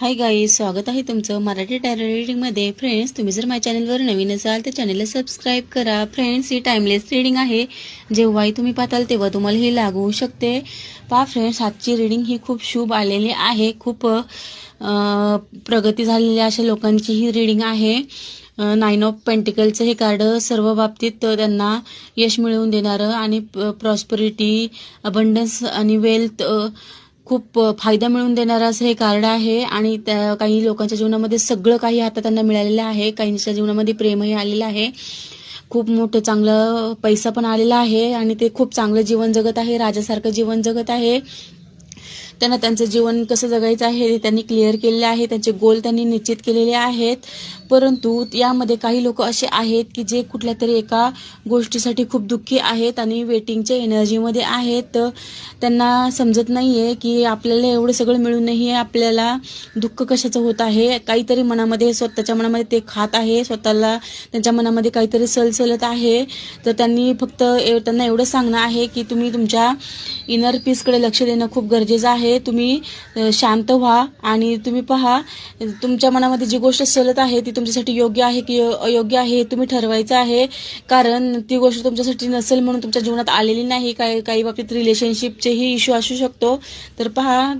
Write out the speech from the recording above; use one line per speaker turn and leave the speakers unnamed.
Hi guys, स्वागत आहे तुमचं मराठी टॅरो रीडिंगमध्ये. फ्रेंड्स, तुम्ही जर माझ्या चॅनलवर नवीन असाल तर चॅनलला सबस्क्राईब करा. फ्रेंड्स, ही टाइमलेस रीडिंग आहे. जेव्हाही तुम्ही पाहताल तेव्हा तुम्हाला ही लागू शकते. पहा फ्रेंड्स, आजची रीडिंग ही खूप शुभ आलेली आहे. खूप प्रगती झालेली अशा लोकांची ही रीडिंग आहे. 9 ऑफ पेंटिकलचं हे कार्ड सर्व बाबतीत त्यांना यश मिळवून देणारं आणि प्रॉस्पेरिटी, अबंडन्स आणि वेल्थ खूप फायदा मिळवून देणारं असं हे कार्ड आहे. आणि काही लोकांच्या जीवनामध्ये सगळं काही आता त्यांना मिळालेलं आहे. काहींच्या जीवनामध्ये प्रेमही आलेलं आहे. खूप मोठं चांगलं पैसा पण आलेला आहे आणि ते खूप चांगलं जीवन जगत आहे. राजासारखं जीवन जगत आहे. त्यांना त्यांचं जीवन कसं जगायचं आहे हे त्यांनी क्लिअर केलेले आहे. त्यांचे गोल त्यांनी निश्चित केलेले आहेत. परंतु यामध्ये काही लोक असे आहेत की जे कुठल्या तरी एका गोष्टीसाठी खूप दुःखी आहेत आणि वेटिंगच्या एनर्जीमध्ये आहेत. त्यांना समजत नाही आहे की आपल्याला एवढं सगळं मिळूनही आपल्याला दुःख कशाचं होत आहे. काहीतरी मनामध्ये, स्वतःच्या मनामध्ये ते खात आहे. स्वतःला त्यांच्या मनामध्ये काहीतरी सलसलत आहे. तर त्यांना एवढं सांगणं आहे की तुम्ही तुमच्या इनर पीसकडे लक्ष देणं खूप गरजेचं आहे. तुम्ही शांत व्हा आणि तुम्ही पहा, तुमच्या मनामध्ये जी गोष्ट सलत आहे ती तुमच्यासाठी योग्य आहे की अयोग्य आहे हे तुम्ही ठरवायचं आहे. कारण ती गोष्ट तुमच्यासाठी नसेल म्हणून तुमच्या जीवनात आलेली नाही. काही बाबतीत रिलेशनशिपचेही इश्यू असू शकतो. तर पहा,